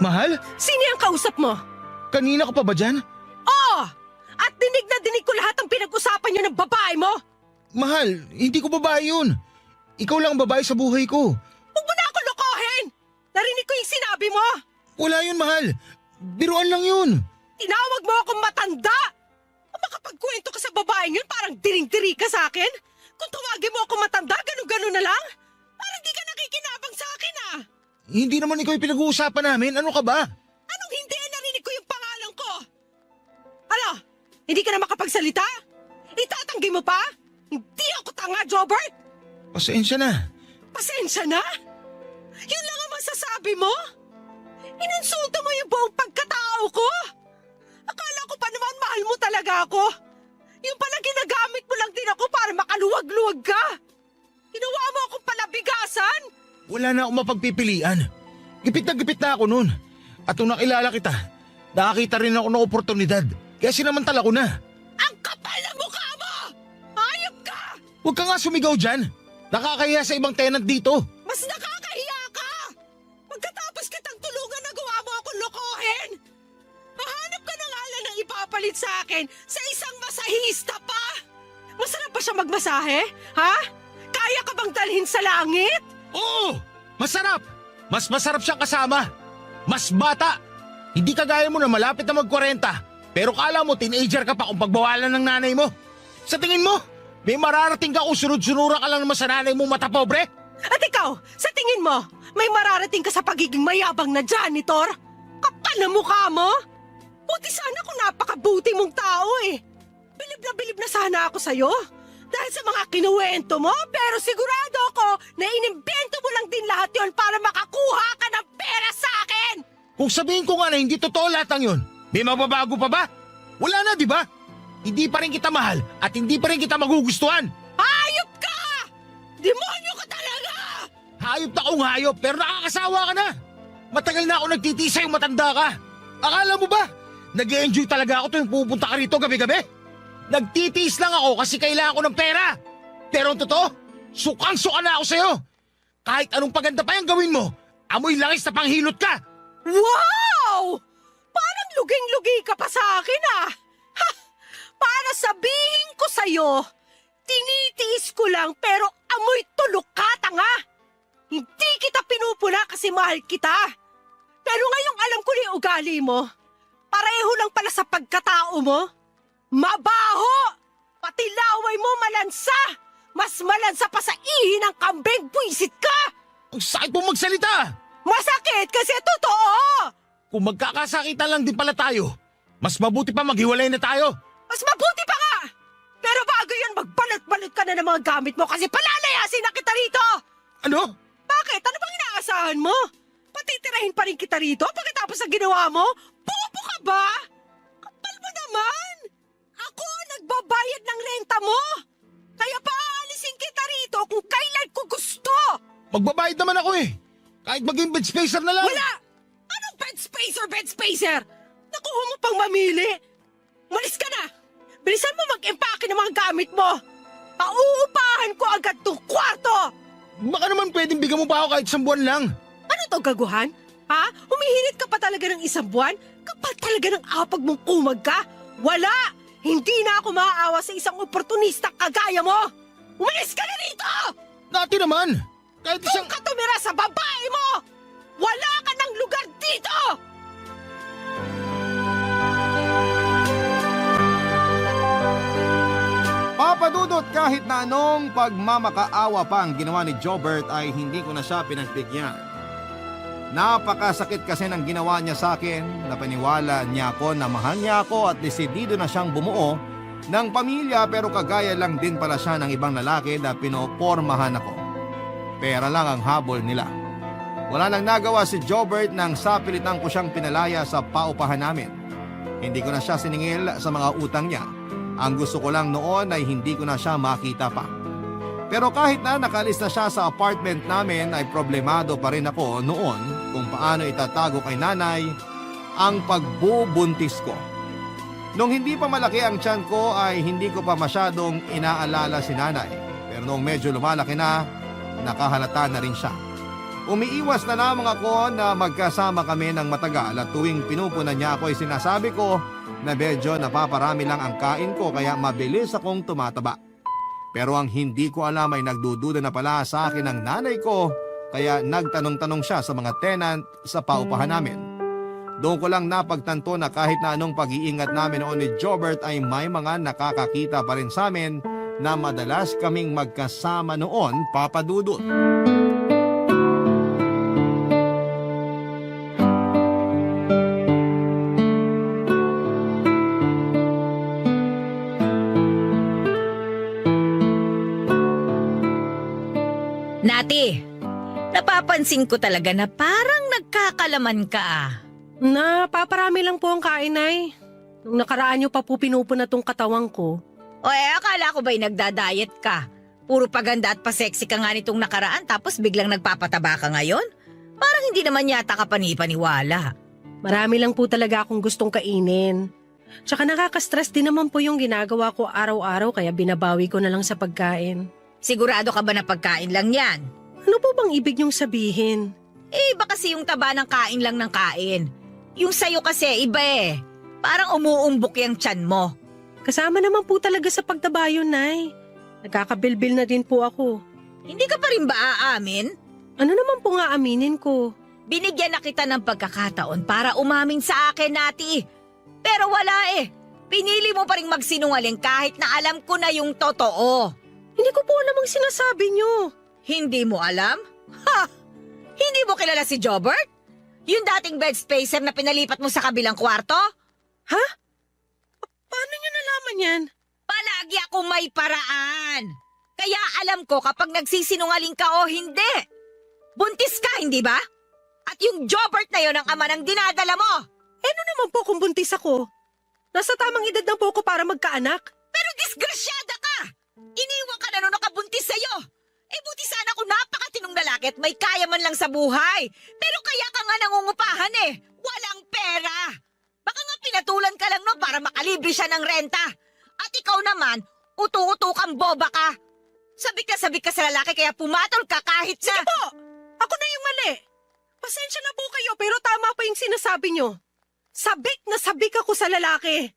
Speaker 1: Mahal?
Speaker 4: Sino yung kausap mo?
Speaker 1: Kanina ka pa ba dyan?
Speaker 4: Oo! At dinig na dinig ko lahat ng pinag-usapan niyo ng babae mo!
Speaker 1: Mahal, hindi ko babae yun. Ikaw lang ang babae sa buhay ko.
Speaker 4: Huwag mo na ako lokohin! Narinig ko yung sinabi mo!
Speaker 1: Wala yun, mahal. Biruan lang yun.
Speaker 4: Tinawag mo akong matanda! Kung makapagkwento ka sa babaeng yun, parang diring-diri ka sa akin? Kung tawagin mo ako matanda, gano'n-gano'n na lang? Parang di ka nakikinabang sa akin ah!
Speaker 1: Hindi naman ikaw yung pinag-uusapan namin. Ano ka ba?
Speaker 4: Anong hindi? Narinig ko yung pangalan ko! Ano? Hindi ka na makapagsalita? Itatanggi mo pa? Hindi ako tanga, Jobert!
Speaker 1: Pasensya na.
Speaker 4: Pasensya na? Yun lang ang masasabi mo? Inonsulto mo yung buong pagkatao ko? Akala ko pa naman mahal mo talaga ako. Yung pala ginagamit mo lang din ako para makaluwag-luwag ka. Ginawa mo akong palabigasan.
Speaker 1: Wala na akong mapagpipilian. Gipit na ako noon. At nung nakilala kita, nakakita rin ako ng oportunidad. Kaya sinamantala ko na.
Speaker 4: Ang kapal na mukha mo! Hayop ka!
Speaker 1: Huwag ka nga sumigaw dyan. Nakakahiya sa ibang tenant dito.
Speaker 4: Mas nakakahiya ka! Pagkatapos kitang tulungan, nagawa mo akong lokohin! Mahanap ka na nga lang ng ipapalit sa akin sa isang masahista pa! Masarap ba siya magmasahe? Ha? Kaya ka bang dalhin sa langit?
Speaker 1: Oo! Masarap! Mas masarap siyang kasama. Mas bata. Hindi kagaya mo na malapit na mag-40. Pero kala mo teenager ka pa kung pagbawalan ng nanay mo. Sa tingin mo, may mararating ka kung sunod-sunura ka lang naman sa nanay mo mata pobre?
Speaker 4: At ikaw, sa tingin mo, may mararating ka sa pagiging mayabang na janitor? Kapal na mukha mo? Buti sana kung napakabuti mong tao eh. Bilib na sana ako sa'yo. Dahil sa mga kinuwento mo, pero sigurado ako na inimbento mo lang din lahat yon para makakuha ka ng pera sa akin!
Speaker 1: Kung sabihin ko nga na hindi totoo lahat ng yun, may mababago pa ba? Wala na, di ba? Hindi pa rin kita mahal at hindi pa rin kita magugustuhan.
Speaker 4: Hayop ka! Demonyo ka talaga!
Speaker 1: Hayop na kung hayop pero nakakasawa ka na. Matagal na ako nagtitiis sa'yo matanda ka. Akala mo ba? Nag-e-enjoy talaga ako tuwing pupunta ka rito gabi-gabi? Nagtitiis lang ako kasi kailangan ko ng pera. Pero ang totoo, sukang-suka na ako sa'yo. Kahit anong paganda pa yung gawin mo, amoy langis na panghilot ka.
Speaker 4: Wow! Parang luging-lugi ka pa sa akin ah! Ha! Para sabihin ko sa'yo, tinitiis ko lang pero amoy tulok ka, tanga! Hindi kita pinupuna kasi mahal kita. Pero ngayong alam ko na yung ugali mo, pareho lang pala sa pagkatao mo. Mabaho! Pati laway mo malansa! Mas malansa pa sa ihi ng kambing, buisit ka!
Speaker 1: Ang sakit mo magsalita.
Speaker 4: Masakit kasi totoo!
Speaker 1: Kung magkakasakitan lang din pala tayo, mas mabuti pa maghiwalay na tayo.
Speaker 4: Mas mabuti pa nga! Pero bago yun, magbalot-balot ka na ng mga gamit mo kasi palalayasin na kita rito!
Speaker 1: Ano?
Speaker 4: Bakit? Ano bang inaasahan mo? Patitirahin pa rin kita rito pagkatapos sa ginawa mo? Bobo ka ba? Kapal mo naman! Ako nagbabayad ng renta mo! Kaya paalisin kita rito! dito kung kailan ko gusto!
Speaker 1: Magbabayad naman ako eh. Kahit maging bed spacer na lang.
Speaker 4: Wala! Anong bed spacer? Nakuha mo pang mamili! Malis ka na! Bilisan mo mag-empake ng mga gamit mo! Pauupahan ko agad tong kwarto!
Speaker 1: Baka naman pwedeng bigyan mo pa ako kahit 1 buwan lang.
Speaker 4: Ano to, gaguhan? Ha? Humihirit ka pa talaga ng 1 buwan? Kapal talaga ng apag mong kumag ka? Wala! Hindi na ako maaawa sa isang oportunista kagaya mo! Umalis ka na rito!
Speaker 1: Dati naman. Kahit isang...
Speaker 4: Kung ka tumira sa babae mo! Wala ka ng lugar dito!
Speaker 2: Papadudot kahit na anong pagmamakaawa pa ang ginawa ni Jobert ay hindi ko na siya pinagbigyan. Napakasakit kasi ng ginawa niya sa akin, napaniwala niya ako na mahal niya ako at desidido na siyang bumuo ng pamilya pero kagaya lang din pala siya ng ibang lalaki na pinopormahan ako. Pera lang ang habol nila. Wala nang nagawa si Jobert nang sapilitan ko siyang pinalaya sa paupahan namin. Hindi ko na siya siningil sa mga utang niya. Ang gusto ko lang noon ay hindi ko na siya makita pa. Pero kahit na nakalis na siya sa apartment namin ay problemado pa rin ako noon kung paano itatago kay nanay ang pagbubuntis ko. Nung hindi pa malaki ang tiyan ko ay hindi ko pa masyadong inaalala si nanay. Pero nung medyo lumalaki na, nakahalata na rin siya. Umiiwas na lamang ako na magkasama kami ng matagal at tuwing pinupunan niya ako ay sinasabi ko na medyo napaparami lang ang kain ko kaya mabilis akong tumataba. Pero ang hindi ko alam ay nagdududa na pala sa akin ng nanay ko kaya nagtanong-tanong siya sa mga tenant sa paupahan namin. Doon ko lang napagtanto na kahit na anong pag-iingat namin noon ni Jobert ay may mga nakakakita pa rin sa amin na madalas kaming magkasama noon, Papa Dudut.
Speaker 3: Nati, napapansin ko talaga na parang nagkakalaman ka ah.
Speaker 4: Napaparami lang po ang kain, Nay. Nung nakaraan niyo pa po pinupuna tong katawang ko.
Speaker 3: O akala ko ba'y nagda-diet ka? Puro paganda at pa-sexy ka nga nitong nakaraan tapos biglang nagpapataba ka ngayon? Parang hindi naman yata ka panipaniwala.
Speaker 4: Marami lang po talaga akong gustong kainin. Tsaka nakaka-stress din naman po yung ginagawa ko araw-araw kaya binabawi ko na lang sa pagkain.
Speaker 3: Sigurado ka ba na pagkain lang yan?
Speaker 4: Ano po bang ibig niyong sabihin?
Speaker 3: Iba kasi yung taba ng kain lang ng kain. Yung sayo kasi iba eh. Parang umuumbok yung tiyan mo.
Speaker 4: Kasama naman po talaga sa pagtaba yun, Nay. Nagkakabilbil na din po ako.
Speaker 3: Hindi ka pa rin ba aamin?
Speaker 4: Ano naman po nga aminin ko?
Speaker 3: Binigyan na kita ng pagkakataon para umamin sa akin, Nati. Pero wala eh. Pinili mo pa rin magsinungaling kahit na alam ko na yung totoo.
Speaker 4: Hindi ko po alam ang sinasabi niyo.
Speaker 3: Hindi mo alam? Ha! Hindi mo kilala si Jobert? Yung dating bed spacer na pinalipat mo sa kabilang kwarto?
Speaker 4: Ha? Paano niyo nalaman yan?
Speaker 3: Palagi akong may paraan. Kaya alam ko kapag nagsisinungaling ka o hindi. Buntis ka, hindi ba? At yung Jobert na yon ang ama ng dinadala mo.
Speaker 4: Ano naman po kung buntis ako? Nasa tamang edad na po ako para magkaanak.
Speaker 3: Pero disgrasyada ka! Iniwan ka na nung nakabuntis sa'yo. Eh buti sana kung napakatinong lalaki at may kaya man lang sa buhay. Pero kaya ka nga nangungupahan eh. Walang pera. Baka nga pinatulan ka lang no para makalibre siya ng renta. At ikaw naman, utu-utu kang boba ka. Sabik ka sa lalaki kaya pumatol ka kahit sa...
Speaker 4: Sige po! Ako na yung mali. Pasensya na po kayo pero tama pa yung sinasabi nyo. Sabik na sabik ako sa lalaki.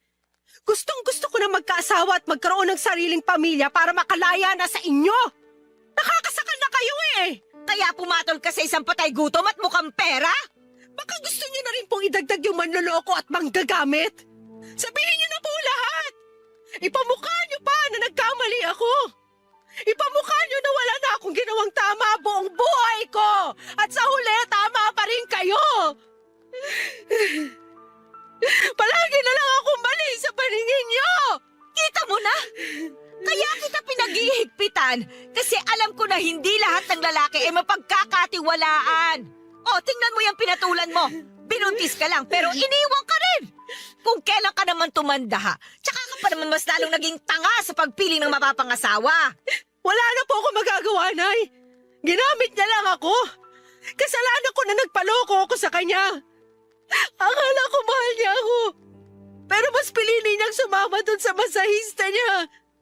Speaker 4: Gustong gusto ko na magkaasawa at magkaroon ng sariling pamilya para makalaya na sa inyo. Nakakasakal na kayo eh.
Speaker 3: Kaya pumatol ka sa isang patay gutom at mukhang pera?
Speaker 4: Baka gusto niyo na rin pong idagdag yung manloloko at manggagamit. Sabihin niyo na po lahat. Ipamukha niyo pa na nagkamali ako. Ipamukha niyo na wala na akong ginawang tama buong buhay ko. At sa huli, tama pa rin kayo. Palagi na lang akong mali sa paningin niyo.
Speaker 3: Kita mo na? Kaya kita pinaghihigpitan kasi alam ko na hindi lahat ng lalaki ay mapagkakatiwalaan. O, tingnan mo yung pinatulan mo. Binuntis ka lang pero iniwan ka rin. Kung kailan ka naman tumanda ha, tsaka ka pa naman mas lalong naging tanga sa pagpili ng mapapangasawa.
Speaker 4: Wala na po ako magagawa, Nay. Ginamit niya lang ako. Kasalanan ko na nagpaloko ako sa kanya. Akala ko mahal niya ako. Pero mas pinili niyang sumama dun sa masahista niya.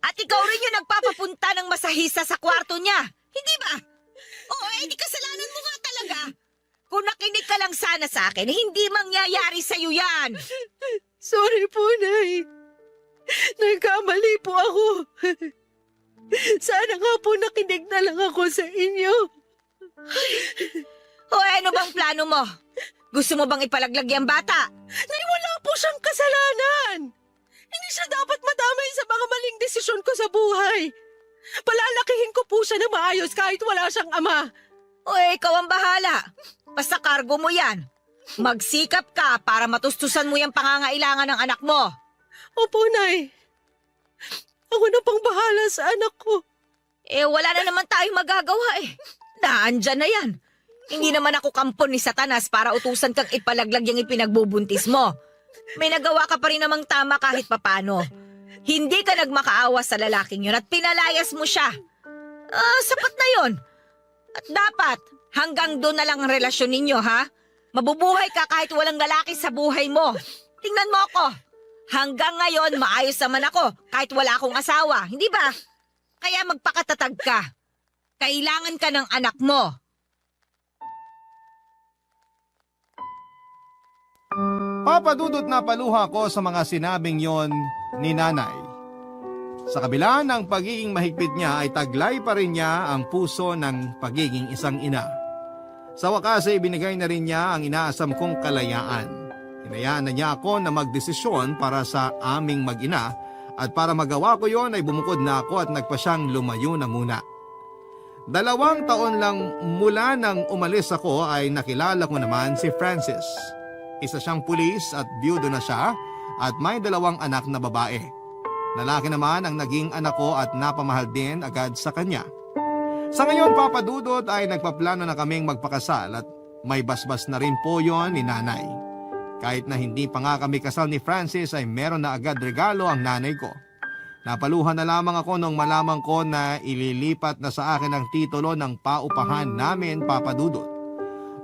Speaker 3: At ikaw rin yung nagpapapunta ng masahista sa kwarto niya. Hindi ba? Oo, di kasalanan mo nga talaga. Kung nakinig ka lang sana sa akin, hindi mangyayari sa'yo yan.
Speaker 4: Sorry po, Nay. Nagkamali po ako. Sana nga po nakinig na lang ako sa inyo.
Speaker 3: Ano bang plano mo? Gusto mo bang ipalaglag yung bata?
Speaker 4: Nay, wala po siyang kasalanan. Hindi siya dapat madamay sa mga maling desisyon ko sa buhay. Palalakihin ko po siya na maayos kahit wala siyang ama.
Speaker 3: Ikaw ang bahala. Basta kargo mo yan. Magsikap ka para matustusan mo yung pangangailangan ng anak mo.
Speaker 4: Opo, Nay. Ako na pang bahala sa anak ko.
Speaker 3: Wala na naman tayong magagawa Naandyan na yan. Hindi naman ako kampon ni Satanas para utusan kang ipalaglag yung ipinagbubuntis mo. May nagawa ka pa rin namang tama kahit papano. Hindi ka nagmakaawa sa lalaking yun at pinalayas mo siya. Sapat na yun. At dapat, hanggang doon na lang ang relasyon ninyo, ha? Mabubuhay ka kahit walang lalaki sa buhay mo. Tingnan mo ako. Hanggang ngayon, maayos naman ako kahit wala akong asawa. Hindi ba? Kaya magpakatatag ka. Kailangan ka ng anak mo.
Speaker 2: Papadudot na paluha ko sa mga sinabing yon ni nanay. Sa kabila ng pagiging mahigpit niya ay taglay pa rin niya ang puso ng pagiging isang ina. Sa wakas ay binigay na rin niya ang inaasam kong kalayaan. Hinayaan na niya ako na magdesisyon para sa aming mag-ina at para magawa ko yon ay bumukod na ako at nagpa siyang lumayo na muna. 2 taon lang mula nang umalis ako ay nakilala ko naman si Francis. Isa siyang pulis at byudo na siya at may 2 anak na babae. Lalaki naman ang naging anak ko at napamahal din agad sa kanya. Sa ngayon, Papa Dudut, ay nagpaplano na kaming magpakasal at may basbas na rin po yon ni nanay. Kahit na hindi pa nga kami kasal ni Francis ay meron na agad regalo ang nanay ko. Napaluhan na lamang ako nung malaman ko na ililipat na sa akin ang titulo ng paupahan namin, Papa Dudut.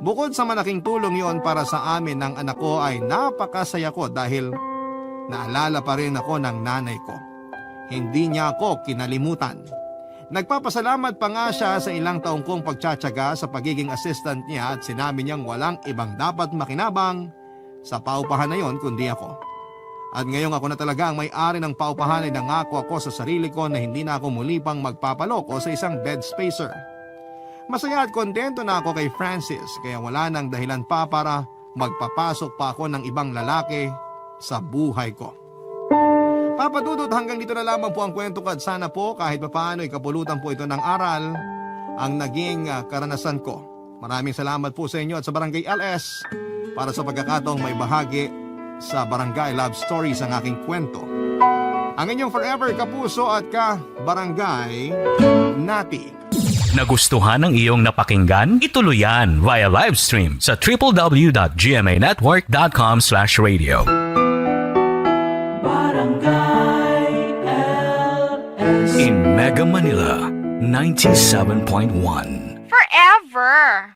Speaker 2: Bukod sa malaking tulong yon para sa amin ng anak ko ay napakasaya ko dahil naalala pa rin ako ng nanay ko. Hindi niya ako kinalimutan. Nagpapasalamat pa nga siya sa ilang taong kong pagtsatsaga sa pagiging assistant niya at sinabi niyang walang ibang dapat makinabang sa paupahan na yon kundi ako. At ngayong ako na talaga ang may-ari ng paupahan ay nangako ako sa sarili ko na hindi na ako muli pang magpapaloko sa isang bed spacer. Masaya at kontento na ako kay Francis kaya wala nang dahilan pa para magpapasok pa ako ng ibang lalaki sa buhay ko. Papa Dudut, hanggang dito na lamang po ang kwento ko at sana po kahit papaano ikapulutan po ito ng aral ang naging karanasan ko. Maraming salamat po sa inyo at sa Barangay LS para sa pagkakataong may bahagi sa Barangay Love Stories ang aking kwento. Ang inyong forever kapuso at ka-barangay, Nati.
Speaker 6: Nagustuhan ng iyong napakinggan? Ituloy yan via live stream sa www.gmanetwork.com/radio. In Mega Manila, 97.1.
Speaker 7: Forever.